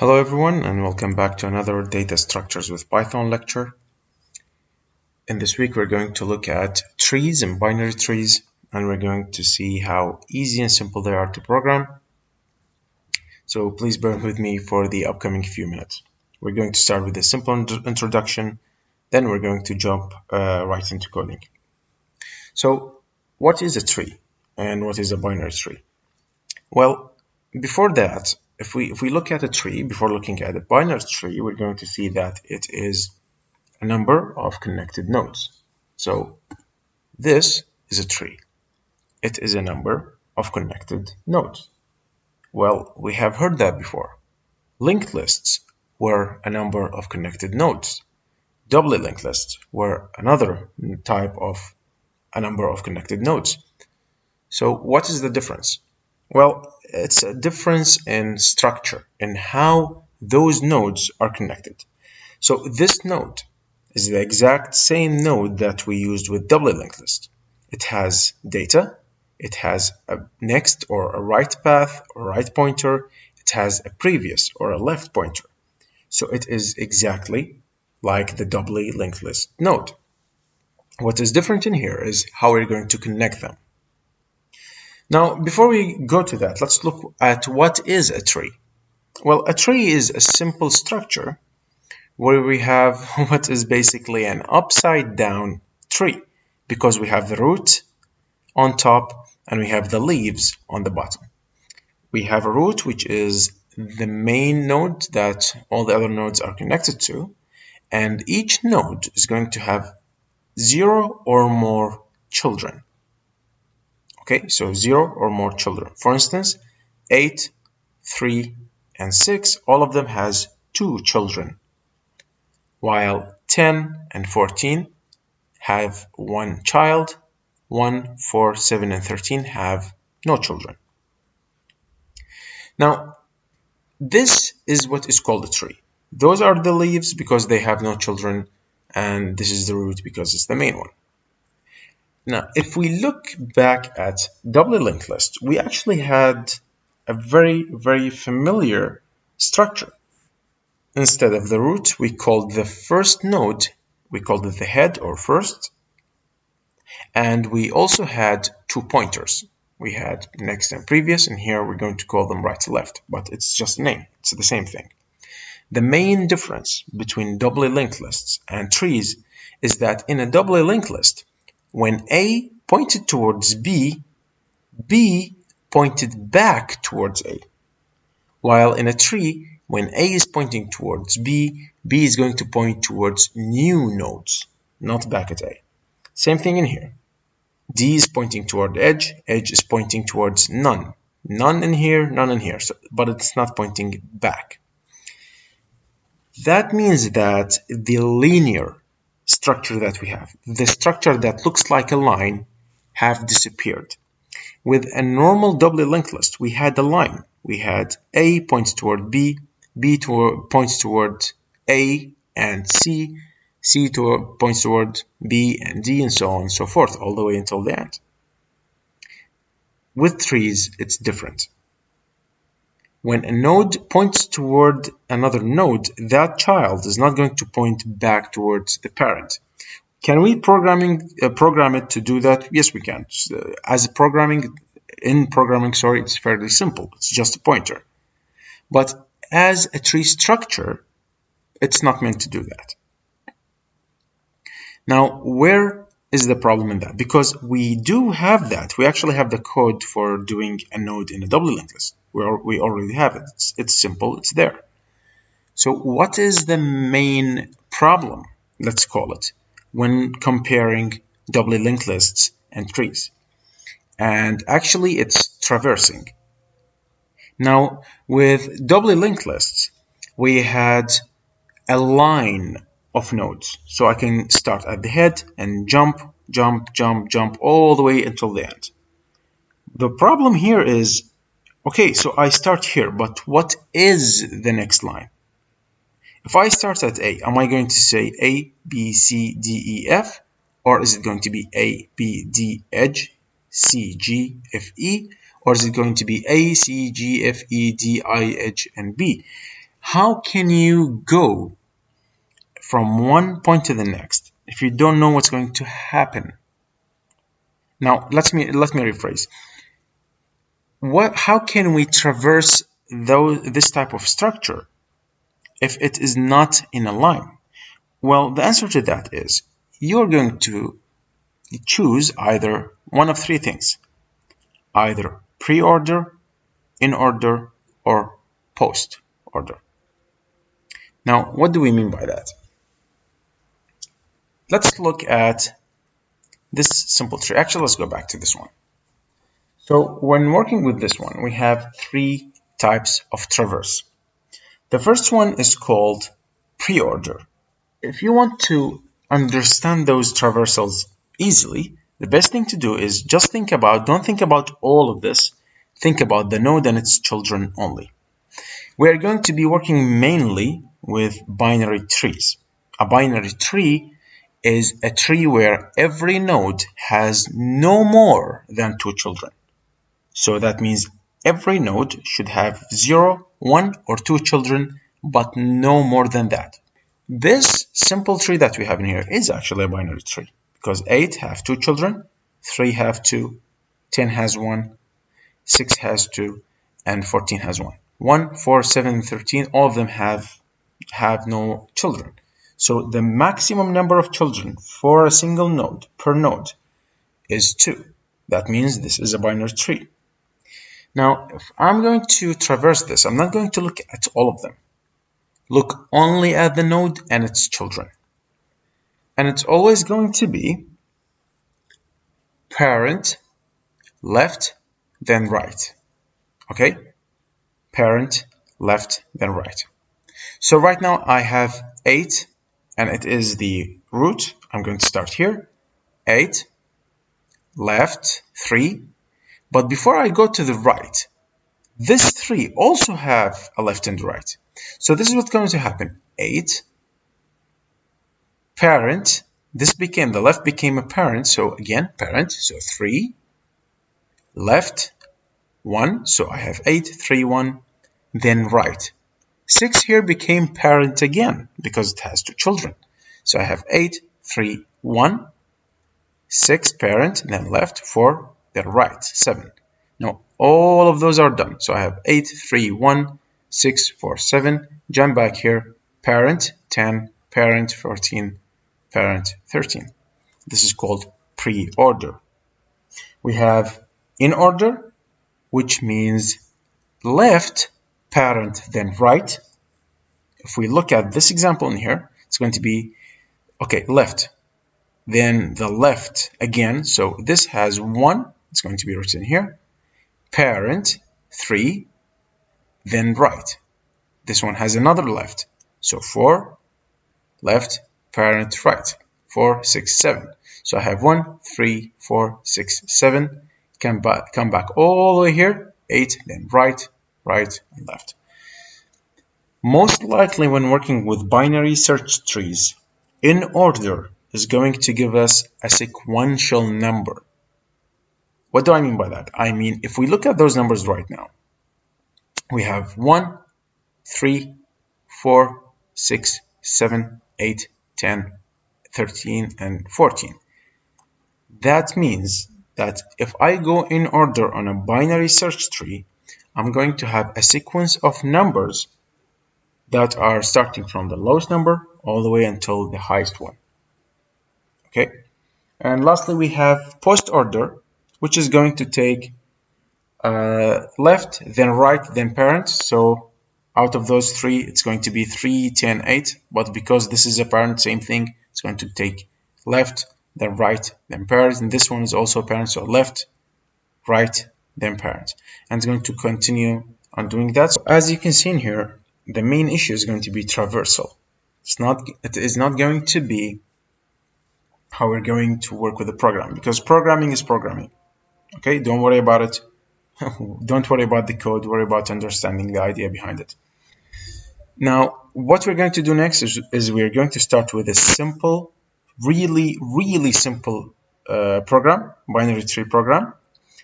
Hello everyone and welcome back to another Data Structures with Python lecture. In this week we're going to look at trees and binary trees, and we're going to see how easy and simple they are to program. So please bear with me for the upcoming few minutes. We're going to start with a simple introduction, then we're going to jump right into coding. So what is a tree and what is a binary tree? Well, before that, if we look at a tree, before looking at a binary tree, we're going to see that it is a number of connected nodes. So this is a tree. It is a number of connected nodes. Well, we have heard that before. Linked lists were a number of connected nodes. Doubly linked lists were another type of a number of connected nodes. So what is the difference? Well, it's a difference in structure, in how those nodes are connected. So this node is the exact same node that we used with doubly linked list. It has data, it has a next or a right path or right pointer, it has a previous or a left pointer. So it is exactly like the doubly linked list node. What is different in here is how we're going to connect them. Now, before we go to that, let's look at what is a tree. Well, a tree is a simple structure where we have what is basically an upside down tree, because we have the root on top and we have the leaves on the bottom. We have a root, which is the main node that all the other nodes are connected to, and each node is going to have 0 or more children. Okay, so 0 or more children. For instance, 8, 3, and 6, all of them has 2 children, while 10 and 14 have 1 child, 1, 4, 7, and 13 have no children. Now, this is what is called a tree. Those are the leaves because they have no children, and this is the root because it's the main one. Now, if we look back at doubly linked list, we actually had a very, very familiar structure. Instead of the root, we called the first node, we called it the head or first, and we also had 2 pointers. We had next and previous, and here we're going to call them right to left, but it's just a name, it's the same thing. The main difference between doubly linked lists and trees is that in a doubly linked list, when A pointed towards B, B pointed back towards A. While in a tree, when A is pointing towards B, B is going to point towards new nodes, not back at A. Same thing in here. D is pointing toward edge, edge is pointing towards none. None in here, none in here, but it's not pointing back. That means that the linear structure that we have, the structure that looks like a line, have disappeared. With a normal doubly linked list, we had a line. We had A points toward B, B points toward A and C, C points toward B and D, and so on and so forth, all the way until the end. With trees, it's different. When a node points toward another node, that child is not going to point back towards the parent. Can we program it to do that? Yes, we can. In programming, it's fairly simple. It's just a pointer. But as a tree structure, it's not meant to do that. Now, where is the problem in that? Because we do have that. We actually have the code for doing a node in a doubly linked list. We already have it. It's simple. It's there. So what is the main problem, let's call it, when comparing doubly linked lists and trees? And actually, it's traversing. Now, with doubly linked lists, we had a line of nodes. So I can start at the head and jump, jump, jump, jump all the way until the end. The problem here is, okay, so I start here, but what is the next line? If I start at A, am I going to say A, B, C, D, E, F? Or is it going to be A, B, D, edge, C, G, F, E? Or is it going to be A, C, G, F, E, D, I, edge, and B? How can you go from one point to the next if you don't know what's going to happen? Now, let me rephrase. How can we traverse this type of structure if it is not in a line? Well, the answer to that is you're going to choose either one of three things: either pre-order, in order, or post order. Now, what do we mean by that? Let's look at this simple tree. Actually, let's go back to this one. So when working with this one, we have three types of traverse. The first one is called pre-order. If you want to understand those traversals easily, the best thing to do is just don't think about all of this. Think about the node and its children only. We're going to be working mainly with binary trees. A binary tree is a tree where every node has no more than two children. So that means every node should have 0, 1, or 2 children, but no more than that. This simple tree that we have in here is actually a binary tree because 8 have 2 children, 3 have 2, 10 has 1, 6 has 2, and 14 has 1. 1, 4, 7, and 13, all of them have no children. So the maximum number of children for a single node per node is 2. That means this is a binary tree. Now, if I'm going to traverse this, I'm not going to look at all of them. Look only at the node and its children. And it's always going to be parent, left, then right. Okay? Parent, left, then right. So right now I have 8, and it is the root. I'm going to start here. 8, left, 3. But before I go to the right, this 3 also have a left and right. So this is what's going to happen. 8, parent, the left became a parent, so again, parent, so 3, left, 1, so I have 8, 3, 1, then right. 6 here became parent again, because it has 2 children. So I have 8, 3, 1, 6 parent, then left, 4, then right, 7. Now, all of those are done. So I have 8, 3, 1, 6, 4, 7. Jump back here. Parent, 10. Parent, 14. Parent, 13. This is called pre-order. We have in order, which means left, parent, then right. If we look at this example in here, it's going to be, okay, left. Then the left again. So this has 1. It's going to be written here. Parent, 3, then right. This one has another left. So 4, left, parent, right. 4, 6, 7. So I have 1, 3, 4, 6, 7. Come back all the way here. 8, then right, right, and left. Most likely when working with binary search trees, in order is going to give us a sequential number. What do I mean by that? I mean, if we look at those numbers right now, we have 1, 3, 4, 6, 7, 8, 10, 13, and 14. That means that if I go in order on a binary search tree, I'm going to have a sequence of numbers that are starting from the lowest number all the way until the highest one. Okay? And lastly, we have post order, which is going to take left, then right, then parent. So out of those 3, it's going to be 3, 10, 8. But because this is a parent, same thing, it's going to take left, then right, then parent. And this one is also a parent, so left, right, then parent. And it's going to continue on doing that. So as you can see in here, the main issue is going to be traversal. It is not going to be how we're going to work with the program, because programming is programming. Okay, don't worry about it. Don't worry about the code, worry about understanding the idea behind it. Now, what we're going to do next is we're going to start with a simple, really simple program, binary tree program.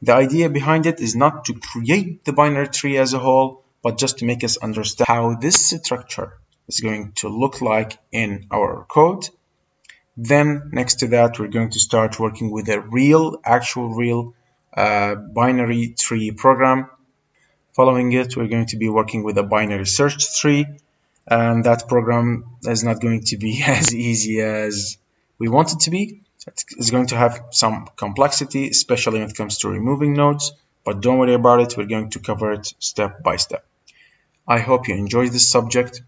The idea behind it is not to create the binary tree as a whole, but just to make us understand how this structure is going to look like in our code. Then next to that, we're going to start working with a actual real binary tree program. Following it, we're going to be working with a binary search tree, and that program is not going to be as easy as we want it to be. It's going to have some complexity, especially when it comes to removing nodes, but don't worry about it. We're going to cover it step by step. I hope you enjoy this subject,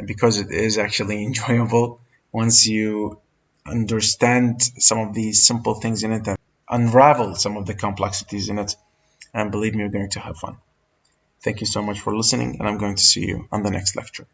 because it is actually enjoyable once you understand some of these simple things in it and unravel some of the complexities in it. And believe me, you're going to have fun. Thank you so much for listening, and I'm going to see you on the next lecture.